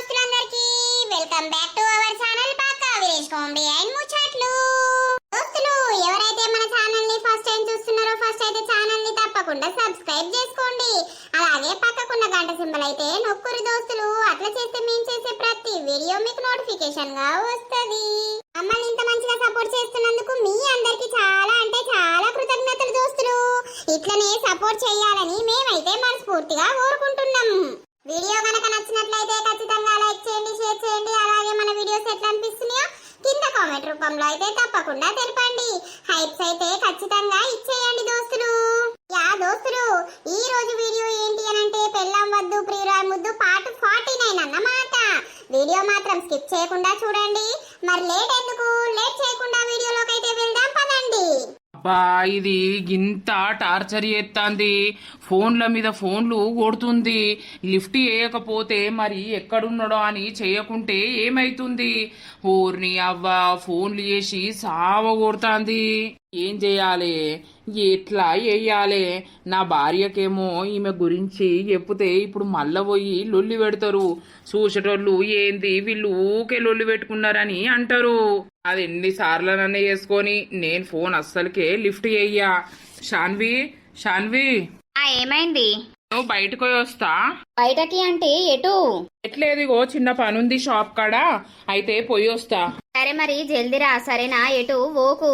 దోస్తులందరికీ welcome back to our channel Pakka village comedy and ముచ్చట్లు. దోస్తులు ఎవరైతే మన ఛానల్ ని ఫస్ట్ టైం చూస్తున్నారో ఫస్ట్ అయితే ఛానల్ ని తప్పకుండా సబ్స్క్రైబ్ చేసుకోండి. అలాగే పక్కకున్న గంట సింబల్ అయితే నొక్కురి దోస్తులు. అట్లా చేస్తే మేము చేసే ప్రతి వీడియో మీకు నోటిఫికేషన్ గా వస్తది. మమ్మల్ని ఇంత మంచిగా సపోర్ట్ చేస్తున్నందుకు మీ అందరికి చాలా అంటే చాలా కృతజ్ఞతలు దోస్తులు. ఇట్లనే సపోర్ట్ చేయాలని మేమైతే మనస్ఫూర్తిగా కోరుకుంటున్నాం. వీడియో కనుక నచ్చినట్లయితే ఖచ్చితంగా లైక్ చేయండి, షేర్ చేయండి. అలాగే మన వీడియోస్ ఎట్లా అనిపిస్తున్నాయో కింద కామెంట్ రూపంలో అయితే తప్పకుండా తెలపండి. హైప్స్ అయితే ఖచ్చితంగా ఇచ్చేయండి దోస్తులు. దోస్తులు ఈ రోజు వీడియో ఏంటి అనంటే పెళ్ళాం వద్దు ప్రియురాలు ముద్దు పార్ట్ 49 అన్నమాట. వీడియో మాత్రం స్కిప్ చేయకుండా చూడండి. మరి లేట్ చేయకుండా వీడియోలోకి అయితే వెళ్దాం పదండి. అబ్బా ఇది గింత టార్చర్ చేస్తాంది. ఫోన్ల మీద ఫోన్లు కొడుతుంది. లిఫ్ట్ చేయకపోతే మరి ఎక్కడున్నాడో అని చేయకుంటే ఏమైతుంది? ఊర్ని అవ్వ ఫోన్లు చేసి సావ కొడుతుంది. ఏం చేయాలి, ఎట్లా వేయాలి? నా భార్యకేమో ఈమె గురించి చెప్తే ఇప్పుడు మళ్ళా పోయి లొల్లి పెడతారు. చూసేటోళ్ళు ఏంది వీళ్ళు ఊకే లొల్లి పెట్టుకున్నారని అంటారు. అది ఎన్నిసార్లు నన్ను చేసుకొని నేను ఫోన్ అస్సలకే లిఫ్ట్ చెయ్యా. శాన్వి ఏమైంది? నువ్వు బయటకు వస్తా. బయటకి అంటే ఎటు? ఎట్లేదిగో చిన్న పనుంది షాప్ కాడ, అయితే పోయి వస్తా. సరే మరి జల్దిరా. సరేనా? ఎటు ఓకు.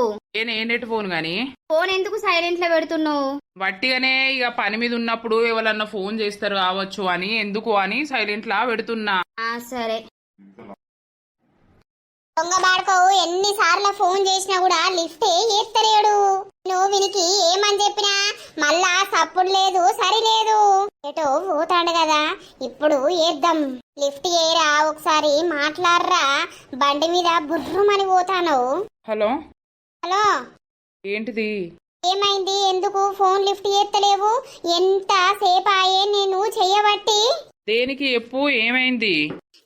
నేనెటు ఫోన్ గాని ఫోన్ ఎందుకు సైలెంట్ లో పెడుతున్నావు? వట్టిగానే ఇక పని మీద ఉన్నప్పుడు ఎవరన్నా ఫోన్ చేస్తారు కావచ్చు అని ఎందుకు అని సైలెంట్ లా పెడుతున్నా. సరే. దొంగ బాడుకోవు ఎన్నిసార్లు ఫోన్ చేసినా కూడా లిఫ్ట్ ఎత్తలేడు. నువ్వు వినికి ఏమని చెప్పినా మళ్ళా సప్పుడు లేదు సరి లేదు. ఎటో పోతాడు కదా, ఇప్పుడు ఏద్దాం. లిఫ్ట్ చేయరా, ఒకసారి మాట్లాడరా. బండి మీద బుర్రుమని పోతాను. హలో హలో ఏంటిది? ఏమైంది? ఎందుకు ఫోన్ లిఫ్ట్ చేస్తలేవు? ఎంత సేపు ఆయే నేను చెయ్యబట్టి? దేనికి చెప్పు, ఏమైంది?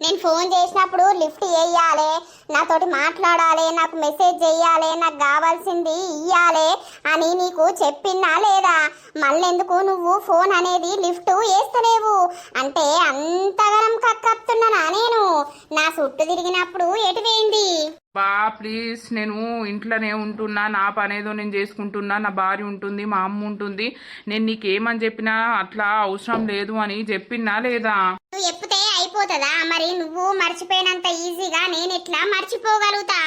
నేను ఫోన్ చేసినప్పుడు లిఫ్ట్ చేయాలి, నాతోటి మాట్లాడాలి, నాకు మెసేజ్ చెయ్యాలి, నాకు కావాల్సింది ఇయ్యాలి అని నీకు చెప్పినా లేదా? మళ్ళెందుకు నువ్వు ఫోన్ అనేది లిఫ్ట్ చేస్తలేవు? అంటే అంతగనం కక్కప్తున్నానా నేను? నా చుట్టూ తిరిగినప్పుడు ఎటు పోయింది? బా ప్లీజ్, నేను ఇంట్లోనే ఉంటున్నా, నా పనేదో నేను చేసుకుంటున్నా, నా భార్య ఉంటుంది, మా అమ్మ ఉంటుంది. నేను నీకేమని చెప్పినా అట్లా అవసరం లేదు అని చెప్పినా లేదా? నువ్వు చెప్తే అయిపోతుందా? మరి నువ్వు మర్చిపోయినంత ఈజీగా నేను ఎట్లా మర్చిపోగలుగుతా?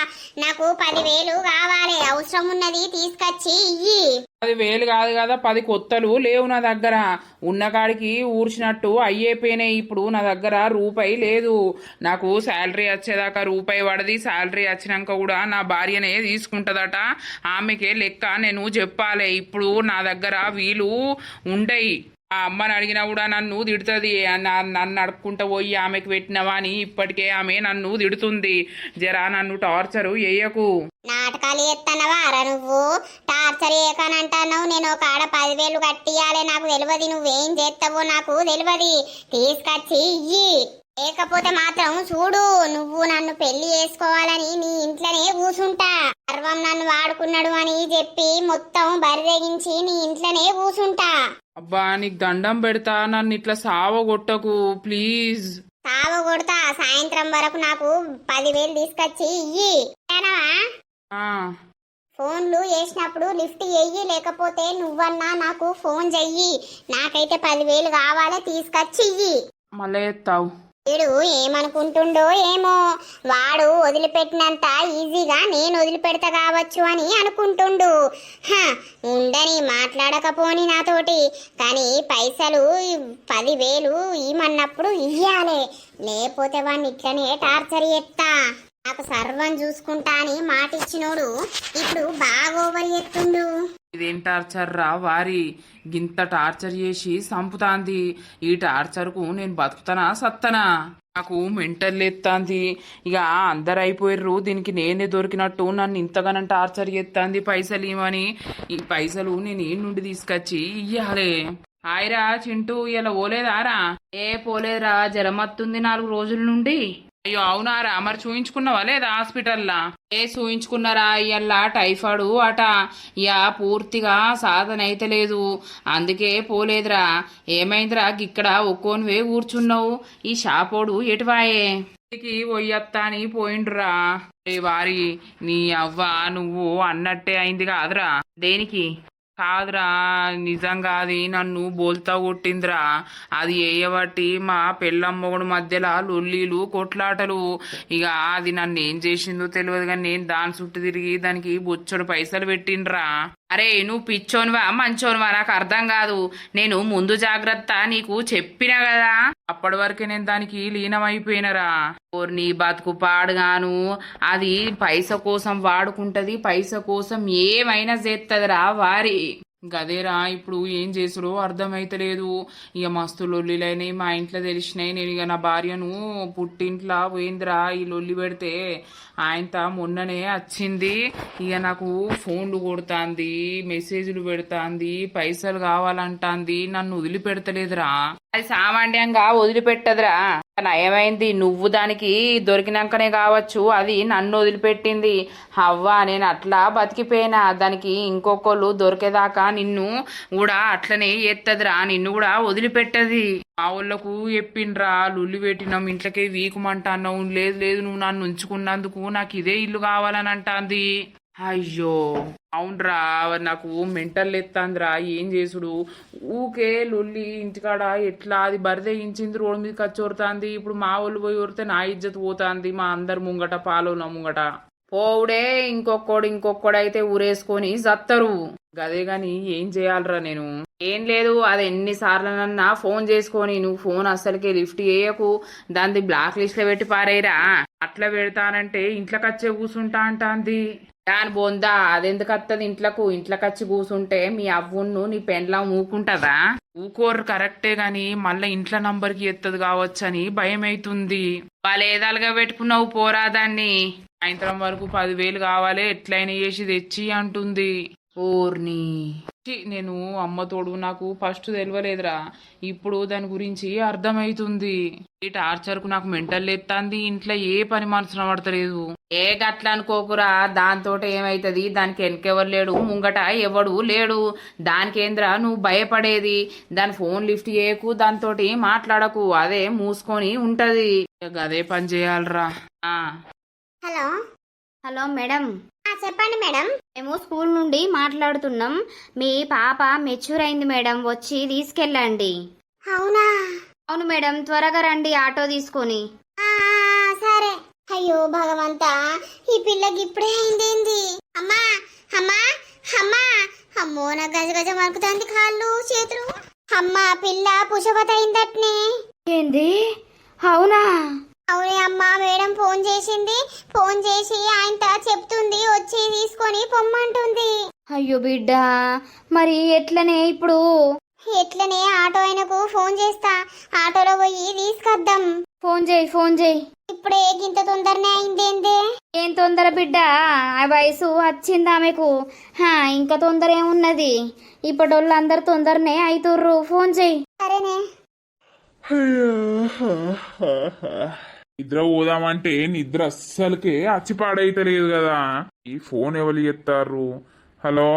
నాకు 10,000 కావాలి, అవసరం ఉన్నది తీసుకొచ్చి ఇయ్యి. 10,000 కాదు కదా, 10 కొత్తలు లేవు నా దగ్గర. ఉన్న కాడికి ఊర్చినట్టు అయ్యేపోయినాయి. ఇప్పుడు నా దగ్గర రూపాయి లేదు. నాకు శాలరీ వచ్చేదాకా రూపాయి పడది. శాలరీ వచ్చినాక కూడా నా భార్యనే తీసుకుంటదట. ఆమెకే లెక్క నేను చెప్పాలి. ఇప్పుడు నా దగ్గర వీలు ఉండయి. ఆ అమ్మని అడిగినా కూడా నన్ను తిడుతుంది. నన్ను అడుక్కుంటూ పోయి ఆమెకు పెట్టినవా అని ఇప్పటికే ఆమె నన్ను తిడుతుంది. జరా నన్ను టార్చరు వేయకు. నాటకాలు ఎత్తనవా అరా నువ్వు? టార్చర్ ఏకనంటున్నావు. నేను ఒక ఆడ 10,000 కట్టియాలి, నాకు తెలియదు. నువ్వేం చేస్తావో నాకు తెలియదు. తీసుకొచ్చి ఇయ్యి. లేకపోతే మాత్రం చూడు, నువ్వు నన్ను పెళ్లి చేసుకోవాలని నీ ఇంట్లోనే కూసుంటా. సర్వం నన్ను వాడుకున్నాడు అని చెప్పి మొత్తం బరిదెగించి నీ ఇంట్లోనే కూసుంటా. అబ్బా నీకు దండం పెడతా, నన్ను ఇట్లా సావగొట్టకు ప్లీజ్. సావ కొడతా. సాయంత్రం వరకు నాకు 10,000 తీసుకొచ్చి ఇయ్యి. ఫోన్లు చేసినప్పుడు లిఫ్ట్ చెయ్యి, లేకపోతే నువ్వన్నా నాకు ఫోన్ చెయ్యి. నాకైతే 10,000 కావాలి, తీసుకొచ్చి ఇయ్యి. మళ్ళీ ఎత్తావు. వీడు ఏమనుకుంటుండో ఏమో, వాడు వదిలిపెట్టినంత ఈజీగా నేను వదిలిపెడతా కావచ్చు అని అనుకుంటుండు. ఉండని, మాట్లాడకపోని నాతోటి. కానీ పైసలు 10,000 ఇమ్మన్నప్పుడు ఇయ్యాలి, లేకపోతే వాడిని ఇట్లనే టార్చర్ చేస్తా. నాకు సర్వం చూసుకుంటా అని మాట ఇచ్చినోడు ఇప్పుడు బాగా ఓవర్ చేస్తుండు. ఇదేం టార్చర్ రా వారి? గింత టార్చర్ చేసి సంపుతాంది. ఈ టార్చర్ కు నేను బతుకుతానా సత్తనా? నాకు మెంటల్ ఎత్తాంది. ఇక అందరు అయిపోయారు, దీనికి నేనే దొరికినట్టు నన్ను ఇంతగానం టార్చర్ చేస్తాంది. పైసలు ఇవ్వని, ఈ పైసలు నేను ఈ నుండి తీసుకొచ్చి ఇయ్యాలి. హాయ్రా చింటూ, ఇలా పోలేదారా? పోలేదురా, జ్వరం వస్తుంది 4 రోజుల నుండి. అయ్యో అవునారా, మరి చూయించుకున్నావా లేదా హాస్పిటల్లా? చూయించుకున్నారా, ఇయ్యల్లా టైఫాయిడ్ అట. ఇక పూర్తిగా సాధన అయితే లేదు, అందుకే పోలేదురా. ఏమైందిరా ఇక్కడ ఒక్కోనివే కూర్చున్నావు? ఈ షాపోడు ఎటువాయే? పోయత్తా అని పోయిండ్రా. వారి నీ అవ్వ నువ్వు అన్నట్టే అయింది కాదురా. దేనికి కాదురా, నిజంగా అది నన్ను బోల్తా కొట్టిందిరా. అది వేయబట్టి మా పెళ్ళమ్మగుడు మధ్యలో లొల్లీలు కొట్లాటలు. ఇక అది నన్ను ఏం చేసిందో తెలియదు కానీ నేను దాని చుట్టూ తిరిగి దానికి బొచ్చడు పైసలు పెట్టిండ్రా. అరే నువ్వు పిచ్చోనివా మంచోనివా నాకు అర్థం కాదు. నేను ముందు జాగ్రత్త నీకు చెప్పినా కదా, అప్పటి వరకే నేను దానికి లీనమైపోయినరా. నీ బతుకు పాడుగాను. అది పైస కోసం వాడుకుంటది, పైస కోసం ఏమైనా చేత్తదిరా వారి. గదేరా ఇప్పుడు ఏం చేసుడో అర్థమైతలేదు. ఇక మస్తు లొల్లిలైనాయి మా ఇంట్లో తెలిసినాయి. నేను ఇక నా భార్యను పుట్టింట్లో పోయిందిరా ఈ లొల్లి పెడితే. ఆయనత మొన్ననే వచ్చింది. ఇక నాకు ఫోన్లు కొడుతాంది, మెసేజ్లు పెడతాంది, పైసలు కావాలంటాంది. నన్ను వదిలిపెడతలేదురా. అది సామాన్యంగా వదిలిపెట్టదురా. నయమైంది నువ్వు దానికి దొరికినాకనే కావచ్చు అది నన్ను వదిలిపెట్టింది. అవ్వా నేను అట్లా బతికిపోయినా, దానికి ఇంకొకళ్ళు దొరికేదాకా నిన్ను కూడా అట్లనే ఎత్తదిరా, నిన్ను కూడా వదిలిపెట్టది. మా ఊళ్ళకు చెప్పిండ్రా, లుల్లి పెట్టినాం ఇంట్లోకే వీకుమంటాన్నావు. లేదు లేదు నువ్వు నన్ను ఉంచుకున్నందుకు నాకు ఇదే ఇల్లు కావాలని అంటాంది. అయ్యో అవునరా, నాకు మెంటల్ ఎత్తాందిరా. ఏం చేసుడు ఊకే లొల్లి ఇంటికాడ. ఎట్లా అది బరిదయించింది, రోడ్డు మీద కచ్చోరుతాంది. ఇప్పుడు మా వాళ్ళు పోయి ఊరితే నా ఇజ్జత్ పోతాంది మా అందరు ముంగట, పాలోన ముంగట. పోవుడే ఇంకొకడు అయితే ఊరేసుకొని జత్తరు. గదే గాని ఏం చేయాలరా నేను? ఏం లేదు, అది ఎన్నిసార్లనన్నా ఫోన్ చేసుకొని నువ్వు ఫోన్ అస్సలకే లిఫ్ట్ చేయకు, దాన్ని బ్లాక్ లిస్ట్ లో పెట్టి పారేరా. అట్లా పెడతానంటే ఇంట్లోకి వచ్చే కూర్చుంటా అంటాంది. దాని బొందా అదెందుకు వస్తుంది ఇంట్లోకి వచ్చి కూర్చుంటే మీ అవ్వును నీ పెండ్లా ఊకుంటదా? ఊకోరు కరెక్టే గాని మళ్ళా ఇంట్లో నంబర్కి ఎత్తదు కావచ్చని భయం అవుతుంది. వాళ్ళు ఏదాలుగా పెట్టుకున్నావు పోరా దాన్ని. సాయంత్రం వరకు 10,000 కావాలి ఎట్లయినా చేసి తెచ్చి అంటుంది. ఓర్ని నేను అమ్మతోడు నాకు ఫస్ట్ తెలియలేదురా, ఇప్పుడు దాని గురించి అర్థమైతుంది. ఈ టార్చర్ కు నాకు మెంటల్ ఎత్తాంది. ఇంట్లో ఏ పని మనసున పడతలేదు. ఏ గట్ల అనుకోకురా, దాంతో ఏమైతుంది? దానికి వెనకెవరు లేడు, ముంగట ఎవడు లేడు. దానికేంద్రా నువ్వు భయపడేది? దాని ఫోన్ లిఫ్ట్ చేయకు, దాంతో మాట్లాడకు, అదే మూసుకొని ఉంటది. అదే పని చేయాలరా. Hello hello madam. చెప్పండి మేడం. మేము స్కూల్ నుండి మాట్లాడుతున్నాం. మీ పాప మెచ్యూర్ అయింది మేడం, వచ్చి తీసుకెళ్ళండి. అవునా? అవును మేడం, త్వరగా రండి ఆటో తీసుకొని. సరే. అయ్యో భగవంతా, ఈ పిల్లకి ఇప్పుడే అయిందేంది? అమ్మా అమ్మా అమ్మా, అమ్మో నా గజగజ వణుకుతాంది కాళ్ళు చేతులు. అమ్మా పిల్ల పుషపత అయిందట్నే. ఏంది? అవునా? అవునే అమ్మా, మేడం ఫోన్ చేసింది. ఫోన్ చేసి ఆయనతో చెప్తుంది వచ్చి తీసుకొని పొమ్మంటుంది. అయ్యో బిడ్డ, మరి ఎట్లనే ఇప్పుడు? ఎట్లనే ఆటో ఆయనకు ఫోన్ చేస్తా, ఆటోలో పోయి తీసుకొద్దాం. ఫోన్ చేయి. ఇప్పుడే ఇంత తొందరనే అయిందేందే? ఏం తొందర బిడ్డ, ఆ వయసు వచ్చింది ఆమెకు. ఇంకా తొందర ఏమున్నది? ఇప్పటి వాళ్ళు అందరు తొందరనే అవుతుర్రు. ఫోన్ చేయి. సరేనే. నిద్ర పోదామంటే నిద్ర అస్సలకే అచ్చిపాడైతలేదు కదా. ఈ ఫోన్ ఎవరు ఎత్తారు? హలో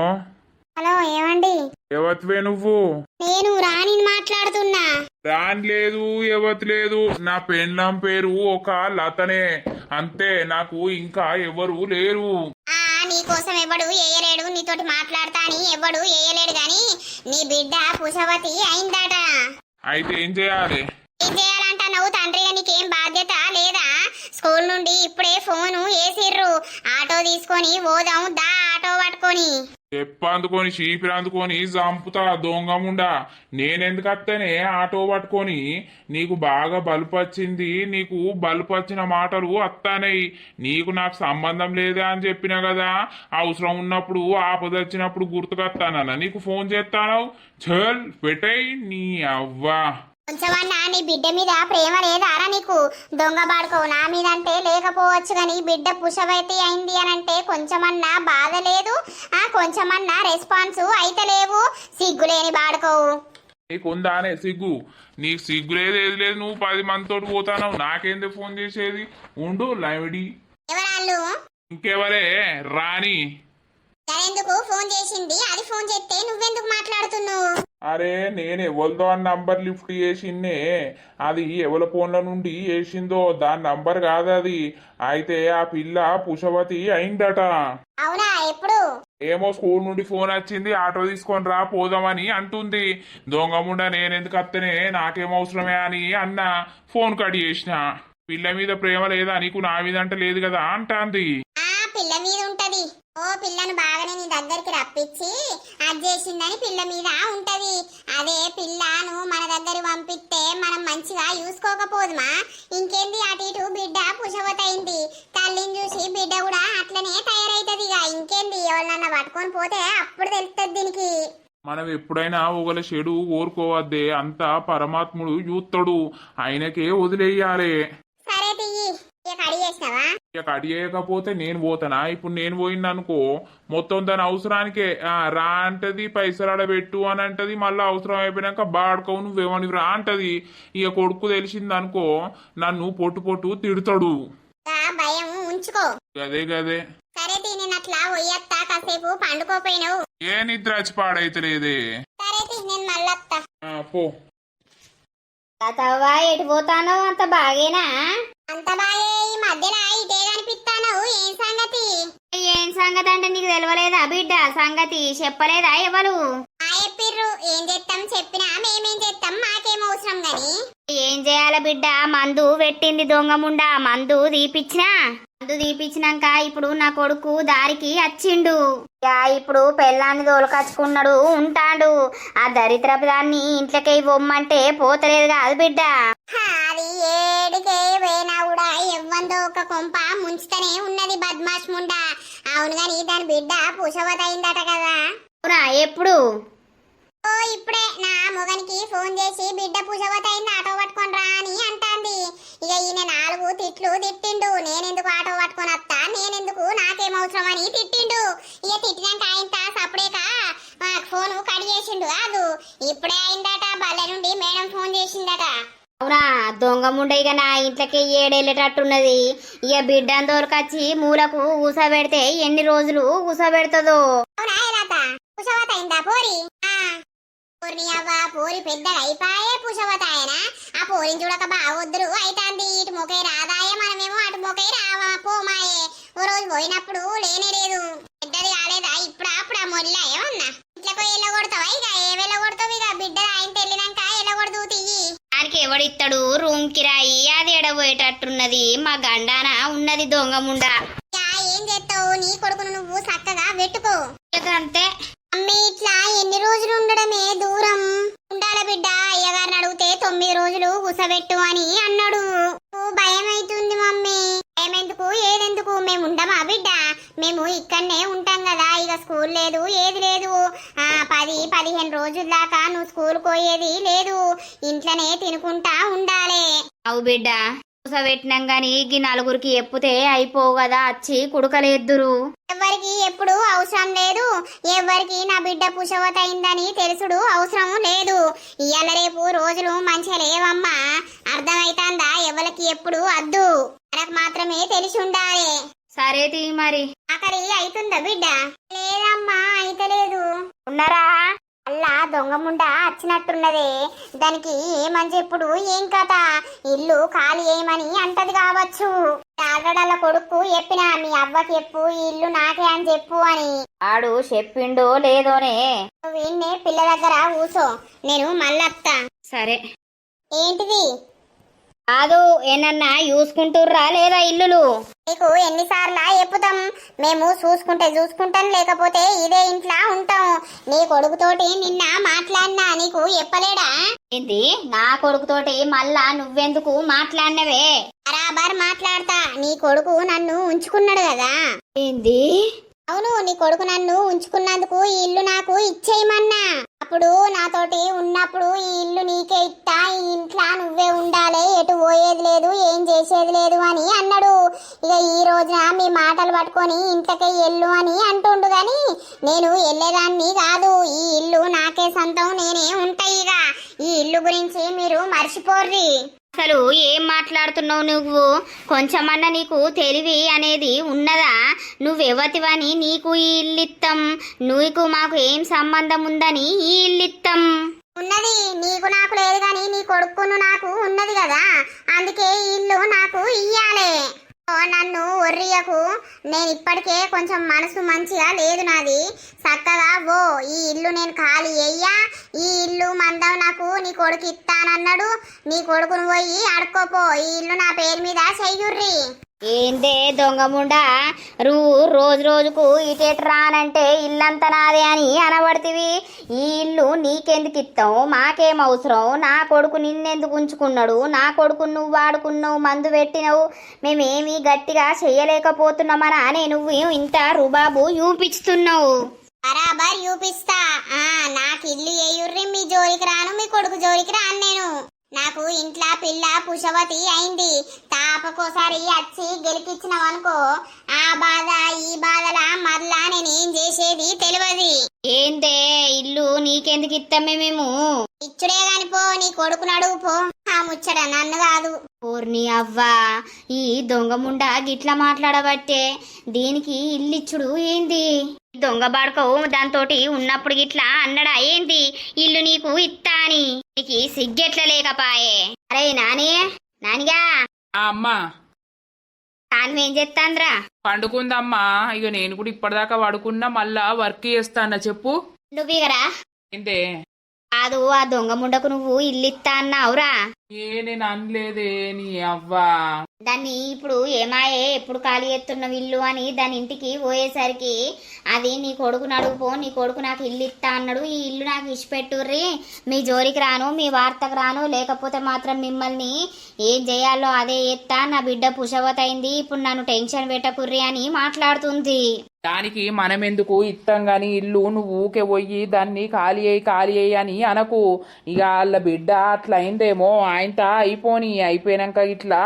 హలో, ఏమండి? ఎవత్వే నువ్వు? నేను రాణి మాట్లాడుతున్నా. రాని లేదు ఎవత్ లేదు, నా పెండ్లం పేరు ఒక లతనే, అంతే. నాకు ఇంకా ఎవరు లేరు. నీకోసం ఎవడు ఏయలేడు, నీతోటి మాట్లాడతా అని ఎవడు ఏయలేడు గాని నీ బిడ్డ పుషవతి అయిందట. అయితే ఏం చేయాలి? ఏం చేయాలంట నువ్వు తండ్రిగా నీకేం బాధ్యత లేదా? స్కూల్ నుండి ఇప్పుడే ఫోను వేసిర్రు, ఆటో తీసుకొని పోదాం దా, ఆటో పట్టుకొని. చెప్పందుకొని చీపిరందుకొని చంపుతా దొంగముండా. నేనెందుకు వస్తేనే ఆటో పట్టుకొని? నీకు బాగా బలుపు వచ్చింది, నీకు బలుపు వచ్చిన మాటలు వస్తానయి. నీకు నాకు సంబంధం లేదే అని చెప్పినా కదా. అవసరం ఉన్నప్పుడు ఆపదొచ్చినప్పుడు గుర్తుకొస్తానన్నా నీకు ఫోన్ చేస్తాను. చల్ పెట్టేయి నీ అవ్వా. కొంచెమన్నా నీ బిడ్డ మీద ప్రేమ లేదారా నీకు? దొంగ బాడుకో, నా మీద అంటే లేకపోవచ్చు కానీ బిడ్డ పుషవైతే అయింది అని అంటే కొంచెమన్నా బాధ లేదు, కొంచెమన్నా రెస్పాన్స్ అయితే లేవు. సిగ్గులేని బాడుకోవు. నీకు ఉందానే సిగ్గు? నీకు సిగ్గు లేదు ఏది లేదు, నువ్వు 10 మందితో పోతావు, నాకేంది ఫోన్ చేసేది? ఉండు లైవ్డి. ఎవరాళ్ళు? ఇంకెవరే రాని. ఎందుకు ఫోన్ చేసింది? అది ఫోన్ చేస్తే నువ్వెందుకు మాట్లాడుతున్నావు? అరే నేను ఎవరిదో అని నంబర్ లిఫ్ట్ చేసిందే, అది ఎవరి ఫోన్ల నుండి వేసిందో దాని నంబర్ కాదు అది. అయితే ఆ పిల్ల పుష్పవతి అయిందట. అవునా? ఎప్పుడు? ఏమో స్కూల్ నుండి ఫోన్ వచ్చింది, ఆటో తీసుకొని రా పోదామని అంటుంది. దొంగముండ నేనెందుకు అత్తనే, నాకేం అవసరమే అని అన్న ఫోన్ కట్ చేసిన. పిల్ల మీద ప్రేమ లేదా నీకు, నా మీద అంటే లేదు కదా అంటాంది. ఆ పిల్ల మీద ఉంటది. ఓ పిల్లను బాగానే నీ దగ్గరికి రప్పించి అది చేసిందని పిల్ల మీద ఉంటది. అదే పిల్లను మన దగ్గర పంపిస్తే మనం మంచిగా చూసుకోకపోదుమా? ఇంకేంది, అటు ఇటు బిడ్డ పుషవతయింది. తల్లిని చూసి బిడ్డ కూడా అట్లనే తయారైతది. ఇంకేంది, ఎవరినన్నా పట్టుకొని పోతే అప్పుడు తెలుస్తుంది దీనికి. మనం ఎప్పుడైనా ఒకళ్ళ చెడు కోరుకోవద్దే, అంతా పరమాత్ముడు చూస్తాడు, ఆయనకే వదిలేయాలి. సరే తియ్యి, ఇక అడి చేసినావా? ఇక అడిగేయకపోతే నేను పోతానా? ఇప్పుడు నేను పోయిందనుకో మొత్తం దాని అవసరానికే రా అంటది, పైసలు ఆడబెట్టు అని అంటది, మళ్ళీ అవసరం అయిపోయినాక బాడుకోవు నువ్వేమని రా అంటది. ఇక కొడుకు తెలిసిందనుకో నన్ను పొట్టు పొట్టు తిడతాడు. భయం ఉంచుకో. గదే గదే. సరే తీ, నేను అట్లా పోయత్తా, కాసేపు పండుకోపోయినావు. ఏ నిద్ర వచ్చి పాడైతలేదే. సరే తీ, నేను మళ్ళొత్తా. పో. తాతవ్వా ఎటు పోతానో? అంత బాగేనా? అంత బాగే. ఈ మధ్యలో ఇటే కనిపిస్తాను. ఏం సంగతి? ఏం సంగతి అంటే నీకు తెలవలేదా బిడ్డ? సంగతి చెప్పలేదా ఎవరు? చెప్పిర్రు. ఏం చేస్తాం చెప్పినా మేమేం చేస్తాం, మాకేం అవసరం గాని. ఏం చేయాల బిడ్డ? మందు పెట్టింది దొంగముండా, మందు తీపిచ్చినాక ఇప్పుడు నా కొడుకు దారికి వచ్చిండు. ఇప్పుడు పెళ్ళాన్ని తోలుకచ్చుకున్నాడు, ఉంటాడు. ఆ దరిద్రపు దాన్ని ఇంట్లోకి బొమ్మంటే పోతలేదు కాదు బిడ్డ. అది ఏడికే పోయినా కూడా ఎవ్వందో ఒక కొంప ముంచుతనే ఉన్నది బద్మాష్ ముండా. అవును గాని దాని బిడ్డ పుషవతయిందట కదా. ఎప్పుడు? ఓ ఇప్పుడే నా మొగనికి ఫోన్ చేసి బిడ్డ పుషవతయింది, ఆటో పట్టుకొని రా అని అంటాంది. ఇక ఈయన 4 తిట్లు తిట్టిండు. నేనెందుకు ఆటో పట్టుకొని వస్తా, నేనెందుకు, నాకేం అవసరం అని తిట్టిండు. ఇక తిట్టినాక ఆయన సపరేక ఫోన్ కట్ చేసిండు. కాదు ఇప్పుడే అయిందట, బల్ల నుండి మేడం ఫోన్ చేసిందట. అవునా? దొంగముండ ఇక నా ఇంట్లోకి ఏడెళ్ళేటట్టున్నది. ఇక బిడ్డను తోలుకొచ్చి మూలకు ఊసబెడితే ఎన్ని రోజులు ఊసబెడుతుందో. అవునా లత? పుషవతయిందా పోరి? పోరి పెద్దగా అయిపోయే పుషవతాయనా? ఆ పోరిని చూడక బావొద్దురు అయితాంది. ఇటు మొకే రాదాయే, మనమేమో అటు మొకే రావా పోమాయే. ఓ రోజు పోయినప్పుడు లేనే లేదు. పెద్దది కాలేదా ఇప్పుడు? అప్పుడు ఆ మొల్ల ఏమన్నా ఇట్లకో ఎల్లగొడతావా? ఇక ఏవెళ్ళగొడతావు? ఇక బిడ్డ ఆయన తెల్లినాక ఎల్లగొడదు తియ్యి. దానికి ఎవడిస్తాడు? రూమ్ కిరాయి అది ఎడబోయేటట్టున్నది. మా గండాన ఉన్నది దొంగముండ. ఏం చేస్తావు? నీ కొడుకును నువ్వు చక్కగా పెట్టుకో. అంతే. అమ్మి ఇట్లా ఎన్ని రోజులు ఉండడమే దూరం ఉండాల బిడ్డ. అయ్యగారిని అడిగితే 9 రోజులు గుసబెట్టు అని అన్నాడు. భయం అవుతుంది మమ్మీ. భయం ఎందుకు, ఏదెందుకు? మేము ఉండమా బిడ్డ? మేము ఇక్కడనే ఉంటాం కదా. ఇక స్కూల్ లేదు, ఏది లేదు. 10-15 రోజుల దాకా నువ్వు స్కూల్ పోయేది లేదు. ఇంట్లోనే తినుకుంటా ఉండాలి. అవు బిడ్డ, పెట్టినాం గాని ఈ 4గురికి ఎప్పితే అయిపోవు కదా, వచ్చి కుడకలేద్దురు. ఎవరికి ఎప్పుడు అవసరం లేదు. ఎవరికి నా బిడ్డ పుషవతయిందని తెలుసుడు అవసరం లేదు. ఇవాళ రేపు రోజులు మంచిగా లేవమ్మా, అర్థమైతాందా? ఎవరికి ఎప్పుడు అద్దు, మనకు మాత్రమే తెలిసి ఉండాలి. సరేది మరి. ఆఖరి అవుతుందా బిడ్డ? లేదమ్మా, అయితలేదు. ఉన్నారా? అల్లా దొంగముండ వచ్చినట్టున్నదే. దానికి ఏమని చెప్పుడు, ఏం కథ? ఇల్లు ఖాళీ ఏమని అంటది కావచ్చు. ఆల్రెడీ కొడుకు చెప్పిన, మీ అవ్వకి చెప్పు ఈ ఇల్లు నాకే అని చెప్పు అని. ఆడు చెప్పిండో లేదోనే. వీణ్ణే పిల్ల దగ్గర కూసో, నేను మళ్ళొత్తా. సరే. ఏంటిది? కాదు, ఏనన్నా చూసుకుంటుర్రా లేదా ఇల్లులు? నీకు ఎన్నిసార్లు చెప్పుతాం? మేము చూసుకుంటాం, లేకపోతే ఇదే ఇంట్లో ఉంటాం. నీ కొడుకుతోటి నిన్న మాట్లాడినా, నీకు చెప్పలేడా? ఏంది? నా కొడుకుతోటి మళ్ళా నువ్వెందుకు మాట్లాడినవే? బరాబర్ మాట్లాడతా. నీ కొడుకు నన్ను ఉంచుకున్నాడు కదా. ఏంది? అవును, నీ కొడుకు నన్ను ఉంచుకున్నందుకు ఈ ఇల్లు నాకు ఇచ్చేయమన్నా. అప్పుడు నాతోటి ఉన్నప్పుడు ఈ ఇల్లు నీకే ఇస్తా, ఈ ఇంట్లో నువ్వే ఉండాలి, ఎటు పోయేది లేదు, ఏం చేసేది లేదు అని అన్నాడు. ఇక ఈ రోజున మీ మాటలు పట్టుకొని ఇంట్లోకే ఎల్లు అని అంటుండు గాని నేను వెళ్ళేదాన్ని కాదు. ఈ ఇల్లు నాకే సొంతం, నేనే ఉంటా. ఇక ఈ ఇల్లు గురించి మీరు మర్చిపోర్రి. అసలు ఏం మాట్లాడుతున్నావు నువ్వు? కొంచెమన్నా నీకు తెలివి అనేది ఉన్నదా? నువ్వెవతివని నీకు ఈ ఇల్లిత్తం, నీకు మాకు ఏం సంబంధం ఉందని ఈ ఇల్లిత్తం? ఉన్నది నీకు నాకు లేదు గాని నీ కొడుకును నాకు ఉన్నది కదా, అందుకే ఈ ఇల్లు నాకు ఇయ్యాలే. ఓ నన్ను ఒర్రియకు, నేను ఇప్పటికే కొంచెం మనసు మంచిగా లేదు నాది. చక్కగా ఓ ఈ ఇల్లు నేను ఖాళీ అయ్యా, ఈ ఇల్లు మందం నాకు నీ కొడుకు ఇస్తానన్నాడు, నీ కొడుకును పోయి అడుక్కోపో, ఈ ఇల్లు నా పేరు మీద చెయ్యుర్రి. ఏందే దొంగముండా, రోజు రోజుకు ఇటేట రానంటే ఇల్లంతా నాదే అని అనబడితివి. ఈ ఇల్లు నీకెందుకు ఇస్తావు? మాకేం అవసరం? నా కొడుకు నిన్నెందుకు ఉంచుకున్నాడు? నా కొడుకు నువ్వు వాడుకున్నావు, మందు పెట్టినవు, మేమేమి గట్టిగా చెయ్యలేకపోతున్నామనా అని నువ్వు ఇంత రుబాబు చూపిస్తున్నావు. బరాబర్ చూపిస్తా. నాకు ఇల్లు ఏయుర్రి, మీ జోలికి రాను, మీ కొడుకు జోలికి రాను. నేను నాకు ఇంట్లో పిల్ల పుషవతి అయింది, తాపకోసారి వచ్చి గెలిపించినవనుకో ఆ బాధ ఈ బాధలా మరలా నేనేం చేసేది తెలియదు. ఏందే ఇల్లు నీకెందుకు ఇస్తామే మేము? ఇచ్చుడే గాని పో, నీ కొడుకును అడుగు పో. ఆ ముచ్చట నన్ను కాదు. పూర్ణి అవ్వా, ఈ దొంగముండా గిట్లా మాట్లాడబట్టే దీనికి ఇల్లిచ్చుడు ఏంది? దొంగ బాడకవు దాంతోటి ఉన్నప్పుడు గిట్లా అన్నడా ఏంది ఇల్లు నీకు ఇత్తా అని? నీకు సిగ్గెట్ల లేకపాయే? అరే నానిగా అమ్మా తాను ఏం చెప్తాంద్రా? పండుకుందమ్మా. ఇక నేను కూడా ఇప్పటిదాకా పడుకున్నా, మళ్ళా వర్క్ చేస్తానా చెప్పు. నువ్వు ఇగరా ఏందే? కాదు, ఆ దొంగ ముండకు నువ్వు ఇల్లు ఇత్తా అన్నావురా? నేను అనలేదే నీ అవ్వా. దాన్ని ఇప్పుడు ఏమాయే ఎప్పుడు ఖాళీ ఎత్తున్న ఇల్లు అని దాని ఇంటికి పోయేసరికి అది నీ కొడుకు నడుపుపో, నీ కొడుకు నాకు ఇల్లు ఇస్తా అన్నాడు, ఈ ఇల్లు నాకు ఇచ్చిపెట్టుర్రి, మీ జోలికి రాను, మీ వార్తకు రాను, లేకపోతే మాత్రం మిమ్మల్ని ఏం చేయాలో అదే ఎత్తా, నా బిడ్డ పుషవతైంది, ఇప్పుడు నన్ను టెన్షన్ పెట్టకుర్రి అని మాట్లాడుతుంది. దానికి మనం ఎందుకు ఇస్తాం గాని ఇల్లు, నువ్వు ఊకే పోయి దాన్ని ఖాళీ అయ్యి అని అనకు. ఇక వాళ్ళ బిడ్డ అట్లా అయిందేమో, ఆయనతో అయిపోయినాక ఇట్లా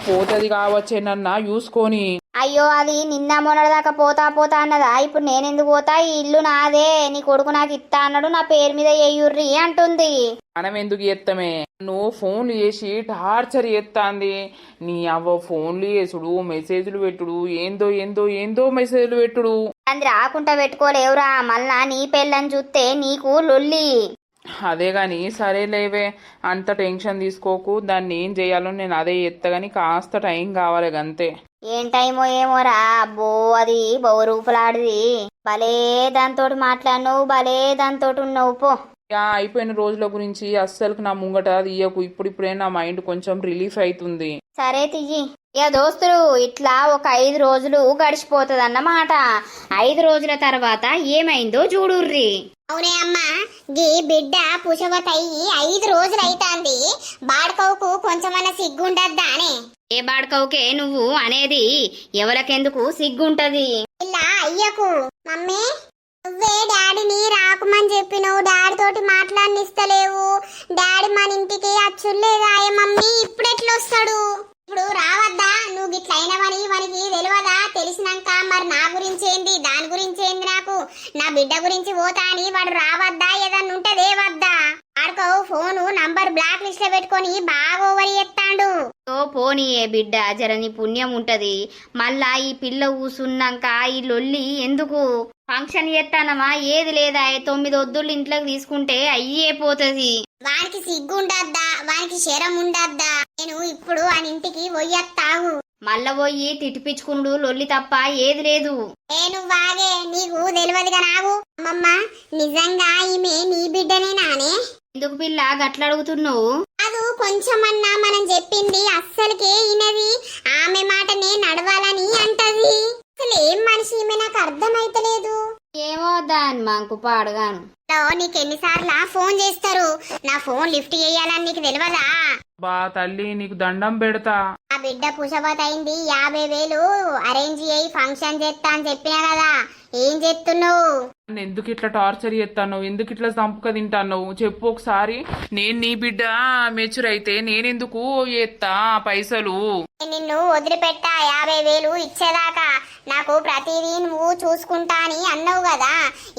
పోతుంది కావచ్చేనన్నా చూసుకొని. అయ్యో అది నిన్న మొన్నటిదాకా పోతా అన్నదా? ఇప్పుడు నేనెందుకు పోతా? ఈ ఇల్లు నాదే, నీ కొడుకు నాకు ఇత్తా అన్నాడు, నా పేరు మీద ఎయ్యుర్రి అంటుంది. మనం ఎందుకు చేస్తామే? నువ్వు ఫోన్లు చేసి టార్చర్ చేస్తాంది. నీ అవ్వ ఫోన్లు చేసుడు, మెసేజ్లు పెట్టుడు, ఏందో మెసేజ్లు పెట్టుడు. అది రాకుండా పెట్టుకోలేవురా, మళ్ళా నీ పెళ్ళని చూస్తే నీకు లొల్లి. అదే గాని సరేలేవే, అంత టెన్షన్ తీసుకోకు. దాన్ని ఏం చేయాలో నేను అదే ఎత్తగాని కాస్త టైం కావాలి గంతే. ఏం టైమో ఏమోరా, అబ్బో అది బౌరూపులాడిది. భలే దాంతో మాట్లాడినావు, భలే దాంతో ఉన్నావు పో. అయిపోయిన రోజుల గురించి అస్సలు నా ముంగట తీయకు. ఇప్పుడిప్పుడే నా మైండ్ కొంచెం రిలీఫ్ అవుతుంది. సరే తియ్యి. ఇక దోస్తులు ఇట్లా ఒక 5 రోజులు గడిచిపోతుంది అన్నమాట. 5 రోజుల తర్వాత ఏమైందో చూడుర్రి. అవునే అమ్మా, గీ బిడ్డ పుషవతయ్యి 5 రోజులు అయితాంది. బాడకవుకు కొంచెమన్నా సిగ్గుండద్దా అనే? ఏ బాడకవుకే నువ్వు అనేది? ఎవరికెందుకు సిగ్గుంటది? ఇలా అయ్యకు. మమ్మీ నువ్వే డాడీని రాకుమని చెప్పినవు, డాడీ తోటి మాట్లాడనిస్తలేవు, డాడీ మన ఇంటికి అచ్చులేదాయే మమ్మీ, ఇప్పుడు ఎట్లా వస్తాడు? ఇప్పుడు రావద్దా? నువ్వు గిట్ల అయినవని మనకి తెలియదా? తెలిసినాక మరి నా గురించి ఏంది, దాని గురించి ఏంది, నాకు నా బిడ్డ గురించి పోతా అని వాడు రావద్దా? ఏదన్నా ఉంటదే వద్దా? ఆడుకో ఫోను నంబర్ బ్లాక్ లిస్ట్ లో పెట్టుకొని బాగా ఓవర్ చేస్తాడు. ఓ పోనీ ఏ బిడ్డ, జరని పుణ్యం ఉంటది. మళ్ళా ఈ పిల్ల కూసున్నాక ఈ లొల్లి ఎందుకు? ఫంక్షన్ చేస్తానమా ఏది లేదా? 9 వద్దులు ఇంట్లోకి తీసుకుంటే అయ్యే పోతుంది. వానికి సిగ్గు ఉండద్దా? వానికి శరం ఉండద్దా? నేను ఇప్పుడు ఆయన ఇంటికి పోయత్తావు. మళ్ళా పోయి తిట్టిపించుకున్నాడు లొల్లి తప్ప ఏది లేదు. నేను వాగే, నీకు తెలియదుగా నాకు. అమ్మమ్మ నిజంగా ఈమె నీ బిడ్డనే నానే? ఎందుకు పిల్ల గట్ల అడుగుతున్నావు? అది కొంచెమన్నా మనం చెప్పింది అస్సలకే ఇనది, ఆమె మాటనే నడవాలని అంటది. అసలు ఏం మనిషి ఈమె, నాకు అర్థమైతలేదు. ఏమో దాని మాకు పాడుగాను. నీకు ఎన్నిసార్లు ఫోన్ చేస్తారు, నా ఫోన్ లిఫ్ట్ చేయాలని నీకు తెలియదా? బా తల్లి నీకు దండం పెడతా. ఆ బిడ్డ పుషవత్ అయింది, 50,000 అరేంజ్ చేయి ఫంక్షన్ చేస్తా అని చెప్పినా కదా. ఏం చేస్తున్నావు? నన్ను ఎందుకు ఇట్లా టార్చర్ చేస్తాను, ఎందుకు ఇట్లా చంపుక తింటాను చెప్పు ఒకసారి. నేను నీ బిడ్డ మెచ్యూర్ అయితే నేనెందుకు ఎత్తా పైసలు? నిన్ను వదిలిపెట్టా 50,000 ఇచ్చేదాకా. నాకు ప్రతిదీ నువ్వు చూసుకుంటా అని అన్నావు కదా,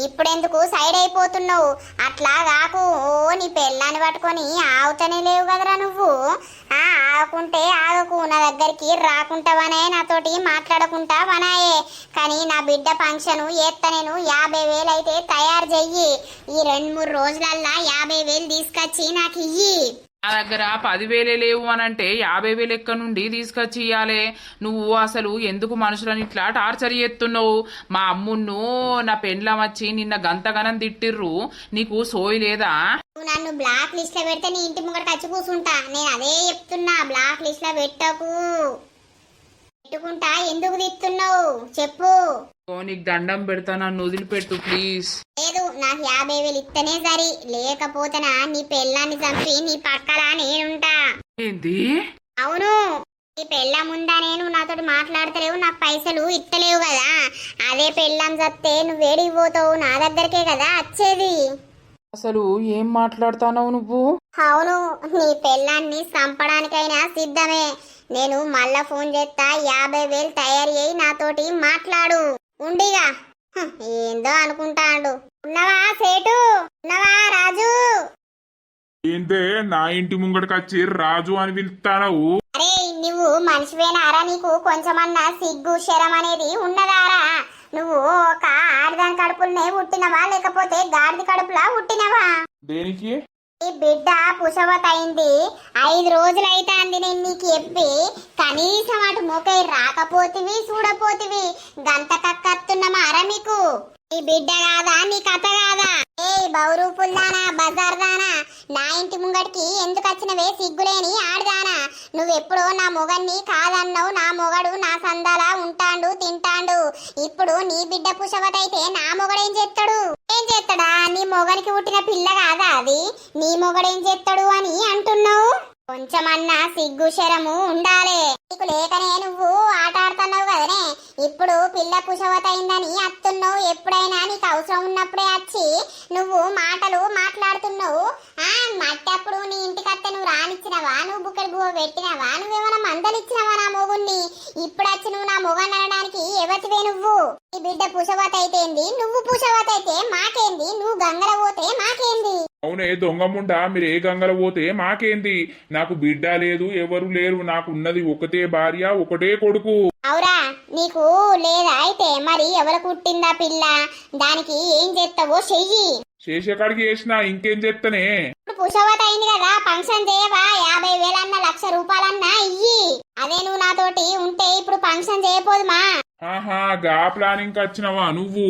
ఇప్పుడెందుకు సైడ్ అయిపోతున్నావు? అట్లా కాకు. ఓ నీ పెళ్ళాన్ని పట్టుకొని ఆగుతనే లేవు కదరా నువ్వు. ఆగుకుంటే ఆగకు, నా దగ్గరికి రాకుంటావనే, నాతోటి మాట్లాడకుంటా వనాయే. కానీ నా బిడ్డ ఫంక్షన్ ఎత్త నేను 50,000 అయితే తయారు చెయ్యి. ఈ 2-3 రోజులల్లా 50,000 తీసుకొచ్చి నాకు ఇయ్యి. నా దగ్గర 10,000 లేవు అని అంటే 50,000 ఎక్క నుండి తీసుకొచ్చి ఇయ్యాలే? నువ్వు అసలు ఎందుకు మనుషులని ఇట్లా టార్చర్ చేస్తున్నావు? మా అమ్మును నా పెండ్లం వచ్చి నిన్న గంతగనం తిట్టిర్రు, నీకు సోయి లేదా? నువ్వు నన్ను బ్లాక్ లిస్ట్ లో పెడితే నీ ఇంటి ముంగట వచ్చి కూర్చుంటా. నేను అదే చెప్తున్నా, బ్లాక్ లిస్ట్ లో పెట్టకు. పెట్టుకుంటా ఎందుకు తిట్టున్నావు చెప్పు. నీకు దండం పెడతా, నన్ను వదిలిపెట్టు ప్లీజ్. లేదు, నాకు 50,000 ఇస్తేనే సరి, లేకపోతేనా నీ పెళ్ళాన్ని చంపి నీ పక్కన నేనుంటా. ఏంది? అవును, నీ పెళ్ళం ఉందా? నేను నాతోటి మాట్లాడతలేవు, నాకు పైసలు ఇస్తలేవు కదా. అదే పెళ్ళం చస్తే నువ్వేడికి పోతావు? నా దగ్గరకే కదా వచ్చేది. అసలు ఏం మాట్లాడుతున్నావు నువ్వు? అవును, నీ పెళ్ళాన్ని చంపడానికైనా సిద్ధమే. నేను మళ్ళా ఫోన్ చేస్తా, 50,000 తయారు అయ్యి నాతోటి మాట్లాడు. ఉండిగా ఏందో అనుకుంటాడు. ఉన్నవా సేటు? ఉన్నవా రాజు? ఏంటే నా ఇంటి ముంగడికి వచ్చి రాజు అని పిలుస్తానవు? అరే నువ్వు మనిషివేనారా? నీకు కొంచెమన్నా సిగ్గు శరం అనేది ఉన్నదారా? నువ్వు ఒక ఆడదాని కడుపులనే పుట్టినవా, లేకపోతే గాడిద కడుపులా పుట్టినవా? దేనికి? ఈ బిడ్డ పుషవత అయింది 5 రోజులైతాంది. నేను నీకు చెప్పి కనీసం అటు మొకై రాకపోతివి, చూడపోతివి. గంట కక్కత్తున్నమారా మీకు? ఈ బిడ్డ కాదా, నీ కథ కాదా? ఏ బౌరూపుల్దానా, బజార్ దానా, నా ఇంటి ముంగడికి ఎందుకు వచ్చినవే సిగ్గులేని ఆడదానా? నువ్వెప్పుడో నా మొగన్ని కాదన్నావు. నా మొగడు నా సందాలా ఉంటాండు, తింటాండు. ఇప్పుడు నీ బిడ్డ పుషవత అయితే నా మొగడేం చేస్తాడు? ఏం చేస్తాడా? నీ మొగనికి పుట్టిన పిల్ల కాదా అది? నీ మొగడేం చేస్తాడు అని అంటున్నావు? కొంచెమన్నా సిగ్గు శరము ఉండాలే. నీకు లేకనే నువ్వు ఆట ఆడుతున్నావు కదనే. ఇప్పుడు పిల్ల కుశవత అయిందని అత్తున్నావు. ఎప్పుడైనా నీకు అవసరం ఉన్నప్పుడే వచ్చి నువ్వు మాటలు మాట్లాడుతున్నావు. మట్టప్పుడు నీ ఇంటికి అత్తే నువ్వు రానిచ్చినవా? నువ్వు బుక్కడి బువ్వ పెట్టినవా? నువ్వేమైనా మందలిచ్చినవా నా మొగుణ్ణి? ఇప్పుడు వచ్చి నువ్వు నా మొగన్ అనడానికి ఎవతివే నువ్వు? ఈ బిడ్డ పుషవత అయితేంది, నువ్వు పుషవత అయితే మాకేంది? నువ్వు గంగల పోతే మాకేంది? అవునే దొంగముండా, మీరు ఏ గంగల పోతే మాకేంది? నాకు బిడ్డ లేదు, ఎవరు లేరు. నాకు ఉన్నది ఒకటే భార్య, ఒకటే కొడుకు. అవురా, నీకు లేదా? అయితే మరి ఎవరు పుట్టిందా పిల్ల? దానికి ఏం చేస్తావో చెయ్యి. శేషకాడికి చేసిన ఇంకేం చేస్తనే? ఇప్పుడు పుషవత అయింది కదా, ఫంక్షన్ చేయవా? 50,000 అన్న, 1,00,000 రూపాయలన్నా ఇయ్యి. అదే నువ్వు నాతోటి ఉంటే ఇప్పుడు ఫంక్షన్ చేయపోదుమా? ఆహా, గా ప్లానింగ్ వచ్చినవా నువ్వు?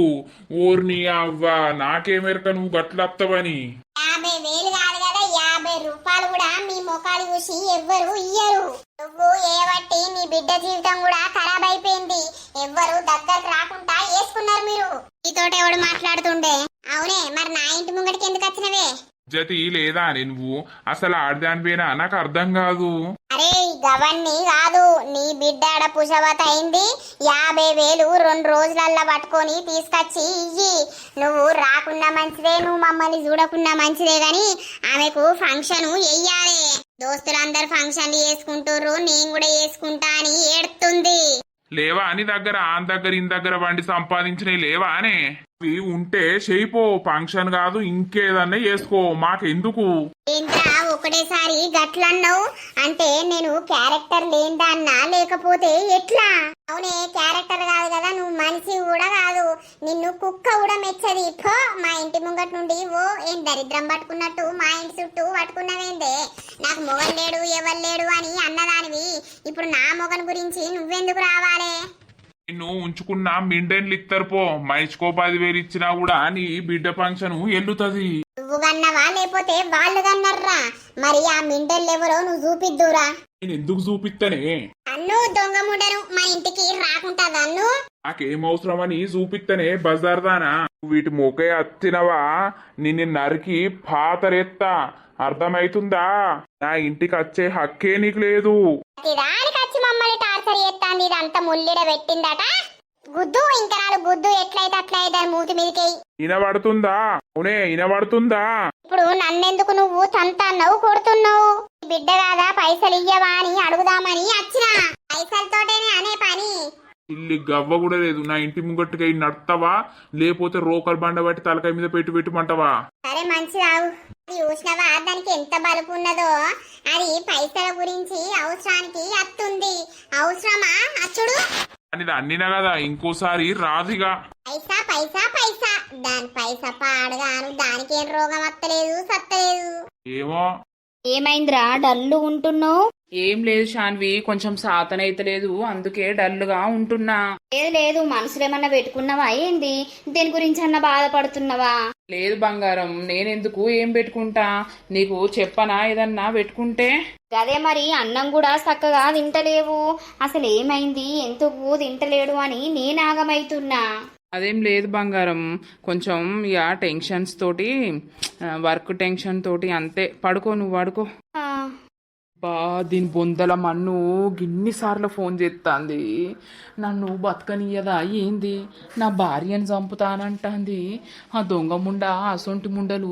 ఊర్ని అవ్వా, నాకేమెరక నువ్వు గట్లత్తవని. 50,000 కాదు కదా, 50 రూపాయలు కూడా మీ ముఖాలు చూసి ఎవ్వరు ఇయ్యరు. నువ్వు ఏవట్టి నీ బిడ్డ జీవితం కూడా ఖరాబ్ అయిపోయింది. ఎవ్వరు దగ్గరకు రాకుండా వేసుకున్నారు మీరు. నీతోటి ఎవడు మాట్లాడుతుండే? అవునే, మరి నా ఇంటి ముంగడికి ఎందుకు వచ్చినవే? జతి లేదా అని నువ్వు అసలు ఆడదానివేనా? నాకు అర్థం కాదు. అరే గవన్ని కాదు, నీ బిడ్డ ఆడ పుషవత అయింది. 50,000 2 రోజులల్లా పట్టుకొని తీసుకొచ్చి ఇయ్యి. నువ్వు రాకుండా మంచిదే, నువ్వు మమ్మల్ని చూడకుండా మంచిదే, గాని ఆమెకు ఫంక్షన్ వెయ్యాలి. దోస్తులందరు ఫంక్షన్లు చేసుకుంటుర్రు, నేను కూడా చేసుకుంటా అని ఏడుతుంది. లేవా అని దగ్గర ఆన్ దగ్గర ఇన్ దగ్గర వండి సంపాదించినవి లేవా అనే? అవి ఉంటే చేయిపో. ఫంక్షన్ కాదు ఇంకేదన్నా చేసుకో, మాకెందుకు? ఏంట్రా ఒకటేసారి గట్లన్నావు? అంటే నేను క్యారెక్టర్ లేనిదాన్నా, లేకపోతే ఎట్లా? అవునే, క్యారెక్టర్ కాదు కదా, నువ్వు మనిషి కూడా కాదు. నిన్ను కుక్క కూడా మెచ్చది. పో మా ఇంటి ముంగట నుండి. ఓ ఏం దరిద్రం పట్టుకున్నట్టు మా ఇంటి చుట్టూ పట్టుకున్నవేందే? నాకు మొగన్ లేడు, ఎవరు లేడు అని అన్నదానివి. ఇప్పుడు నా మొగన్ గురించి నువ్వెందుకు రావాలే? నిన్ను ఉంచుకున్న మిండెన్లు ఇస్తారు పో. మనిషికో 10,000 ఇచ్చినా కూడా నీ బిడ్డ ఫంక్షన్ ఎల్లుతుంది. నువ్వు కన్నవా లేకపోతే వాళ్ళు కన్నర్రా? మరి ఆ మింటెల్ ఎవరో నువ్వు చూపిద్దురా. నేను ఎందుకు చూపిస్తానే? అన్ను దొంగ ముండను మా ఇంటికి రాకుంటాదా? అన్ను నాకేం అవసరమని చూపిస్తానే బజార్ దానా? వీటి మొకే అత్తినవా నిన్ను నరికి పాతరెత్తా, అర్థమైతుందా? నా ఇంటికి వచ్చే హక్కే నీకు లేదు. దానికి వచ్చి మమ్మల్ని టార్చర్ చేస్తాంది. ఇదంతా ముల్లిడ పెట్టిందట. గుద్దు ఇంకా నాలుగు గుద్దు ఎట్లయితే అట్లయితే మూతి మీదకేయి. ఇనబడుతుందా? అవునే ఇనబడుతుందా? ఇప్పుడు నన్నెందుకు నువ్వు తంతన్నావు కొడుతున్నావు? బిడ్డ కాదా పైసలు ఇయ్యవా అని అడుగుదామని వచ్చిన. పైసలతోటేనే అనే పని. ఇల్లు గవ్వ కూడా లేదు. నా ఇంటి ముంగట్టుగా నడతావా లేకపోతే రోకల్ బండ బట్టి తలకాయ మీద పెట్టమంటావా? సరే మంచిదావు. అది చూసినవా దానికి ఎంత బలుపు ఉన్నదో. అది పైసల గురించి అవసరానికి అత్తుంది. అవసరమా అచ్చుడు? అని అన్నినా కదా ఇంకోసారి రాదిగా. పైసా పైసా పైసా దాని పైసా పాడగాను. దానికేం రోగం వత్తలేదు సత్తలేదు. ఏమో ఏమైందిరా డల్లు ఉంటున్నావు? ఏం లేదు శాన్వి, కొంచెం సాతనైతలేదు, అందుకే డల్లుగా ఉంటున్నా. లేదు లేదు, మనసులో ఏమన్నా పెట్టుకున్నావా ఏంది? దేని గురించి అన్నా బాధపడుతున్నావా? లేదు బంగారం, నేనెందుకు ఏం పెట్టుకుంటా? నీకు చెప్పనా ఏదన్నా పెట్టుకుంటే? అదే మరి అన్నం కూడా చక్కగా తింటలేవు. అసలు ఏమైంది, ఎందుకు తింటలేడు అని నేను ఆగమైతున్నా. అదేం లేదు బంగారం, కొంచెం ఇక టెన్షన్స్ తోటి, వర్క్ టెన్షన్ తోటి అంతే. పడుకో, నువ్వు పడుకో. ఆ, బా దీని బొందల మన్ను గిన్నిసార్లు ఫోన్ చేస్తాంది. నన్ను బతకనియదా ఏంది? నా భార్యను చంపుతానంటాంది. ఆ దొంగ ముండ అసొంటి ముండలు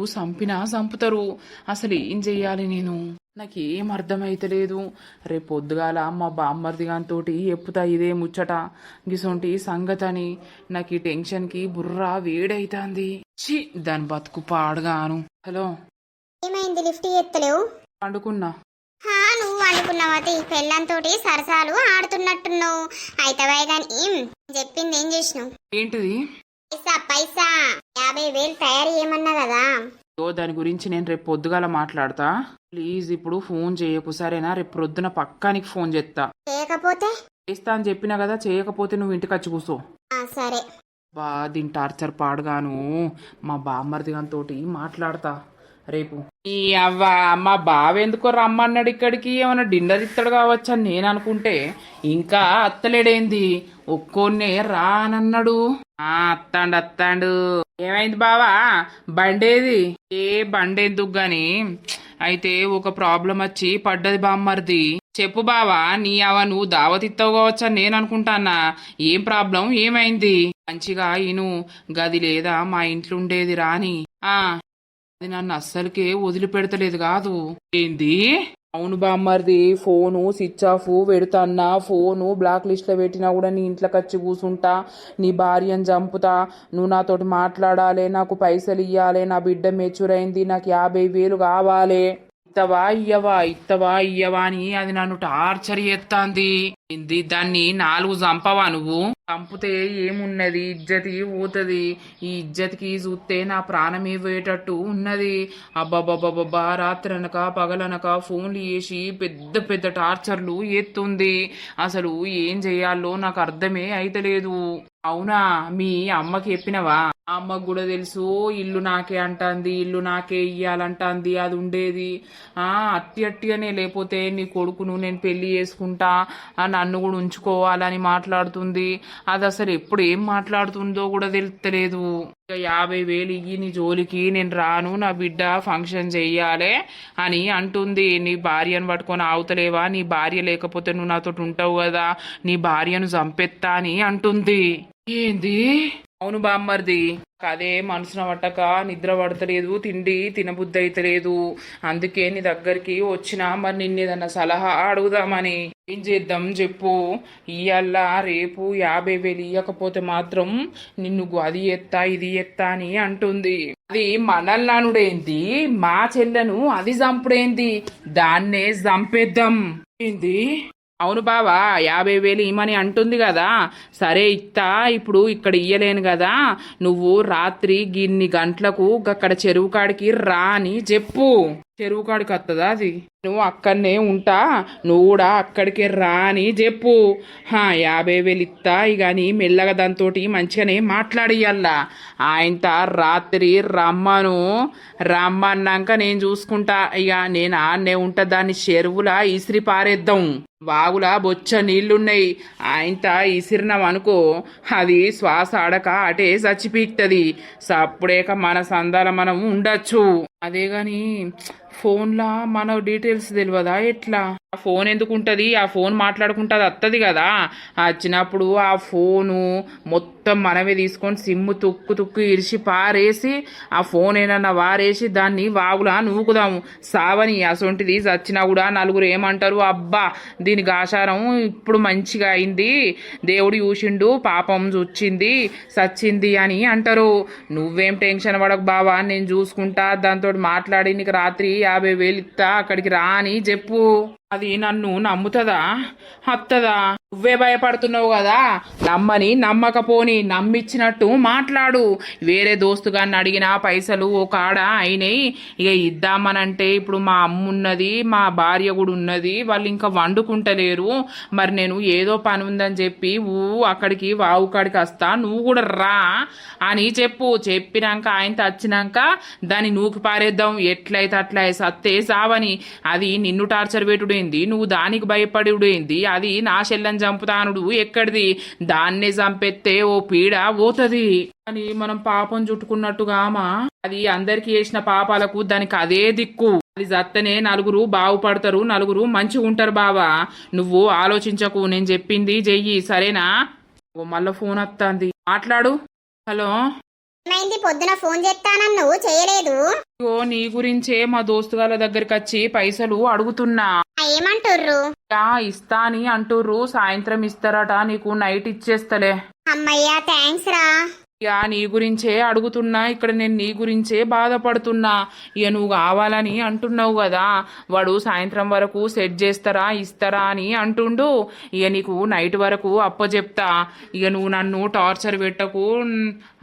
చంపుతారు. అసలు ఏం చెయ్యాలి నేను? నాకేం అర్థమైతలేదు. రేపు పొద్దుగాల మా బామ్మర్ది గానితోటి ఎప్పుతా ఇదే ముచ్చట గిసొంటి సంగతని. నాకు ఈ టెన్షన్కి బుర్ర వేడైతాంది. ఛీ, దాని బతుకు పాడుగాను. హలో, ఏమైంది లిఫ్ట్ ఎత్తలేవు? పండుకున్నా. నువ్వు అనుకున్నావా పెళ్ళంతోటి సరసాలు ఆడుతున్నట్టున్నావు. అయితవే గాని చెప్పింది ఏం చేసినావు? ఏంటిది? పైసా పైసా 50,000 తయారు చేయమన్నా కదా. దాని గురించి నేను రేపు పొద్దుగాల మాట్లాడతా. ప్లీజ్ ఇప్పుడు ఫోన్ చేయకు, సరేనా? రేపు ప్రొద్దున పక్కానికి ఫోన్ చేస్తా. చేయకపోతే? చేస్తా అని చెప్పినా కదా, చేయకపోతే నువ్వు ఇంటికి వచ్చి కూర్చో. సరే. బా దీని టార్చర్ పాడుగాను. మా బామ్మర్ది తోటి మాట్లాడతా రేపు. ఈ అవ్వ మా బావ ఎందుకో రమ్మన్నాడు ఇక్కడికి, ఏమన్నా డిన్నర్ ఇస్తాడు కావచ్చు అని నేను అనుకుంటే ఇంకా అత్తలేడేంది? ఒక్కోన్నే రానన్నాడు. అత్తాండు. ఏమైంది బావా? బండేది? ఏ బండెందుకు గాని, అయితే ఒక ప్రాబ్లం వచ్చి పడ్డది బామ్మర్ది. చెప్పు బావా, నీ అవ నువ్వు దావతిస్తావు కావచ్చు అని నేను అనుకుంటానా. ఏం ప్రాబ్లం, ఏమైంది? మంచిగా ఇను. గది లేదా మా ఇంట్లో ఉండేది రాని. అది నన్ను అస్సలకే వదిలిపెడతలేదు కాదు. ఏంది? అవును బామ్మర్ది, ఫోను స్విచ్ ఆఫ్ పెడతాన్నా. ఫోను బ్లాక్ లిస్ట్ లో పెట్టినా కూడా నీ ఇంట్లోకి వచ్చి కూసుంటా. నీ భార్యను చంపుతా. నువ్వు నాతోటి మాట్లాడాలి, నాకు పైసలు ఇయ్యాలి, నా బిడ్డ మెచ్యూర్ అయింది, నాకు 50,000 కావాలి. ఇత్తవా ఇయ్యవా అని అది నన్ను టార్చర్ చేస్తాంది. ఏంది? దాన్ని 4 చంపవా నువ్వు? చంపితే ఏమున్నది, ఇజ్జతి పోతుంది. ఈ ఇజ్జతికి చూస్తే నా ప్రాణమే పోయేటట్టు ఉన్నది. అబ్బాబ్బాబ్బా, రాత్రనక పగలనక ఫోన్లు చేసి పెద్ద పెద్ద టార్చర్లు ఎత్తుంది. అసలు ఏం చెయ్యాలో నాకు అర్థమే అయితలేదు. అవునా, మీ అమ్మకి చెప్పినవా? అమ్మకు కూడా తెలుసు. ఇల్లు నాకే అంటాంది, ఇల్లు నాకే ఇయ్యాలంటాంది. అది ఉండేది అట్టిగానే, లేకపోతే నీ కొడుకును నేను పెళ్లి చేసుకుంటా, నన్ను కూడా ఉంచుకోవాలని మాట్లాడుతుంది. అది అసలు ఎప్పుడు ఏం మాట్లాడుతుందో కూడా తెలుస్తలేదు. 50,000 ఇయ్యి, నీ జోలికి నేను రాను, నా బిడ్డ ఫంక్షన్ చెయ్యాలి అని అంటుంది. నీ భార్యను పట్టుకొని ఆవుతలేవా? నీ భార్య లేకపోతే నువ్వు నాతో ఉంటావు కదా, నీ భార్యను చంపెత్తా అని అంటుంది. ఏంది? అవును బామ్మర్ది, అదే మనసున పట్టక నిద్ర పడతలేదు, తిండి తినబుద్ధి అయితలేదు. అందుకే నీ దగ్గరికి వచ్చినా. మరి నిన్నేదన్నా సలహా అడుగుదామని. ఏం చేద్దాం చెప్పు? ఇయ్యాల రేపు 50,000 ఇయ్యకపోతే మాత్రం నిన్ను అది ఎత్తా ఇది ఎత్తా అని అంటుంది. అది మనల్నానుడేంది, మా చెల్లెను అది చంపుడేంది? దాన్నే చంపేద్దాం. ఏంది? అవును బావా, 50,000 ఇమ్మని అంటుంది కదా. సరే ఇత్తా, ఇప్పుడు ఇక్కడ ఇయ్యలేను కదా. నువ్వు రాత్రి గిన్ని గంటలకు అక్కడ చెరువు కాడికి రా అని చెప్పు. చెరువు కాడికి వస్తుందా అది? నువ్వు అక్కడనే ఉంటా, నువ్వు కూడా అక్కడికి రా అని చెప్పు. 50,000 ఇత్తా ఇక అని మెల్లగా దాంతో మంచిగానే మాట్లాడియల్లా. ఆయనత రాత్రి రమ్మన్నాక నేను చూసుకుంటా. ఇక నేను ఆన్నే ఉంటా. దాన్ని చెరువులా ఇసిరి పారేద్దాం. వాగులా బొచ్చ నీళ్లున్నాయి. ఆయనత ఇసిరినాం అనుకో, అది శ్వాస ఆడక అటే చచ్చిపీక్తుంది. సప్పుడేక మన సందాల మనం ఉండొచ్చు. అదే గాని ఫోన్లా మన డీటెయిల్స్ తెలియదా ఎట్లా? ఆ ఫోన్ ఎందుకు ఉంటుంది? ఆ ఫోన్ మాట్లాడుకుంటుంది వస్తుంది కదా. వచ్చినప్పుడు ఆ ఫోను మొత్తం మనమే తీసుకొని సిమ్ము తుక్కు ఇరిచి పారేసి ఆ ఫోన్ ఏమన్నా వారేసి దాన్ని వాగులా నూకుదాము. సావని అసొంటిది చచ్చినా కూడా నలుగురు ఏమంటారు, అబ్బా దీని ఆచారం ఇప్పుడు మంచిగా అయింది, దేవుడు చూసిండు, పాపం వచ్చింది సచ్చింది అని అంటారు. నువ్వేం టెన్షన్ పడకు బావా, నేను చూసుకుంటా, దాంతో మాట్లాడి నీకు రాత్రి 50,000 ఇస్తా, అక్కడికి రా అని చెప్పు. అది నన్ను నమ్ముతుందా అత్తదా? నువ్వే భయపడుతున్నావు కదా, నమ్మని నమ్మకపోని నమ్మిచ్చినట్టు మాట్లాడు. వేరే దోస్తుగాన్ని అడిగిన పైసలు ఒక ఆడ అయినాయి, ఇక ఇద్దామనంటే ఇప్పుడు మా అమ్మ ఉన్నది, మా భార్య కూడా ఉన్నది, వాళ్ళు ఇంకా వండుకుంటలేరు, మరి నేను ఏదో పని ఉందని చెప్పి అక్కడికి వావు కాడికి వస్తా, నువ్వు కూడా రా అని చెప్పు. చెప్పినాక ఆయన వచ్చినాక దాన్ని నూకి పారేద్దాం, ఎట్లయితే అట్లా సత్తే సావని. అది నిన్ను టార్చర్ పెట్టుడేంది, నువ్వు దానికి భయపడుడేంది, అది నా చెల్లని చంపుతానుడు ఎక్కడిది? దాన్నే చంపెత్తే ఓ పీడ పోతది అని మనం పాపం చుట్టుకున్నట్టుగామా. అది అందరికి చేసిన పాపాలకు దానికి అదే దిక్కు. అది చత్తనే నలుగురు బాగుపడతారు, నలుగురు మంచిగా ఉంటారు. బావా నువ్వు ఆలోచించకు, నేను చెప్పింది చెయ్యి సరేనా? మళ్ళా ఫోన్ వస్తుంది, మాట్లాడు. హలో, ఏమైంది? పొద్దున ఫోన్ చేస్తానన్ను చేయలేదు. ఇగో నీ గురించే మా దోస్తుగాల దగ్గరికి వచ్చి పైసలు అడుగుతున్నా. ఏమంటుర్రు? ఇస్తా అని అంటుర్రు, సాయంత్రం ఇస్తారట, నీకు నైట్ ఇచ్చేస్తలే. అమ్మయ్యా థ్యాంక్స్ రా. ఇక నీ గురించే అడుగుతున్నా, ఇక్కడ నేను నీ గురించే బాధపడుతున్నా. ఇక నువ్వు కావాలని అంటున్నావు కదా, వాడు సాయంత్రం వరకు సెట్ చేస్తారా ఇస్తారా అని అంటుండు. ఇక నీకు నైట్ వరకు అప్పచెప్తా. ఇక నువ్వు నన్ను టార్చర్ పెట్టకు,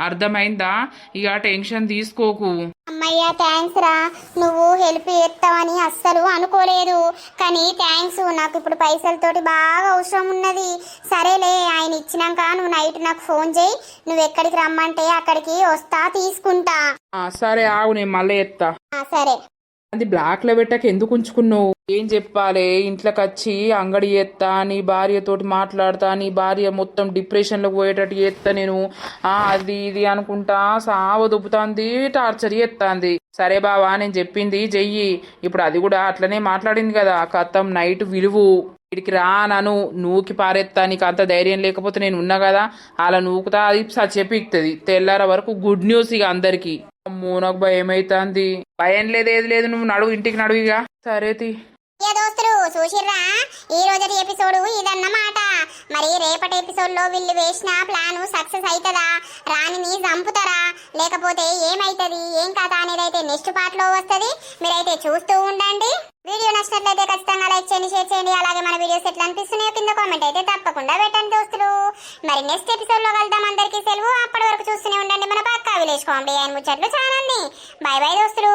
అర్థమైందా? ఇక టెన్షన్ తీసుకోకు. అమ్మయ్యా థ్యాంక్స్ రా, నువ్వు హెల్ప్ చేస్తావని అస్సలు అనుకోలేదు, కానీ థ్యాంక్స్. నాకు ఇప్పుడు పైసలతోటి బాగా అవసరం ఉన్నది. సరేలే, ఆయన ఇచ్చినాక నువ్వు నైట్ నాకు ఫోన్ చేయి, నువ్వు ఎక్కడికి రమ్మంటే అక్కడికి వస్తా, తీసుకుంటా. సరే ఆగు, నేను మళ్ళీ ఎత్తా. సరే. అది బ్లాక్ లో పెట్టక ఎందుకు ఉంచుకున్నావు? ఏం చెప్పాలి? ఇంట్లోకి వచ్చి అంగడి చేస్తా, నీ భార్యతోటి మాట్లాడతా, నీ భార్య మొత్తం డిప్రెషన్లోకి పోయేటట్టు చేస్తా నేను, అది ఇది అనుకుంటా సావ దుబ్బుతాంది, టార్చర్ చేస్తాంది. సరే బావా, నేను చెప్పింది చెయ్యి. ఇప్పుడు అది కూడా అట్లనే మాట్లాడింది కదా, కథం నైట్ విలువు, వీడికి రా నన్ను నూకి పారేస్తా. నీకు అంత ధైర్యం లేకపోతే నేను ఉన్నా కదా, అలా నూకుతా, అది చెప్పిస్తుంది. తెల్లార వరకు గుడ్ న్యూస్ ఇక అందరికి. అమ్మో నాకు భయం అవుతుంది. భయం లేదు ఏది లేదు, నువ్వు నడువు, ఇంటికి నడువు ఇక. సరే తి దోస్తులు చూసిర్రా, ఈ రోజటి ఎపిసోడ్ ఇదన్నమాట. మరి రేపటి ఎపిసోడ్ లో వీళ్ళు వేసిన ప్లాన్ సక్సెస్ అవుతుందా, రాణిని చంపుతారా, లేకపోతే ఏమైతుంది, ఏం కథ అనేది అయితే నెక్స్ట్ పార్ట్ లో వస్తుంది. మీరైతే చూస్తూ ఉండండి. వీడియో నచ్చినట్లయితే ఖచ్చితంగా లైక్ చేయండి, షేర్ చేయండి. అలాగే మన వీడియోస్ ఎట్లా అనిపిస్తున్నాయో కింద కామెంట్ అయితే తప్పకుండా పెట్టండి దోస్తులు. మరి నెక్స్ట్ ఎపిసోడ్ లో కలుద్దాం. అందరికీ సెలవు. అప్పటి వరకు చూస్తూనే ఉండండి మన పక్కా విలేజ్ కామెడీ అండ్ ముచ్చట్లు ఛానల్ ని. బై బై దోస్తులు.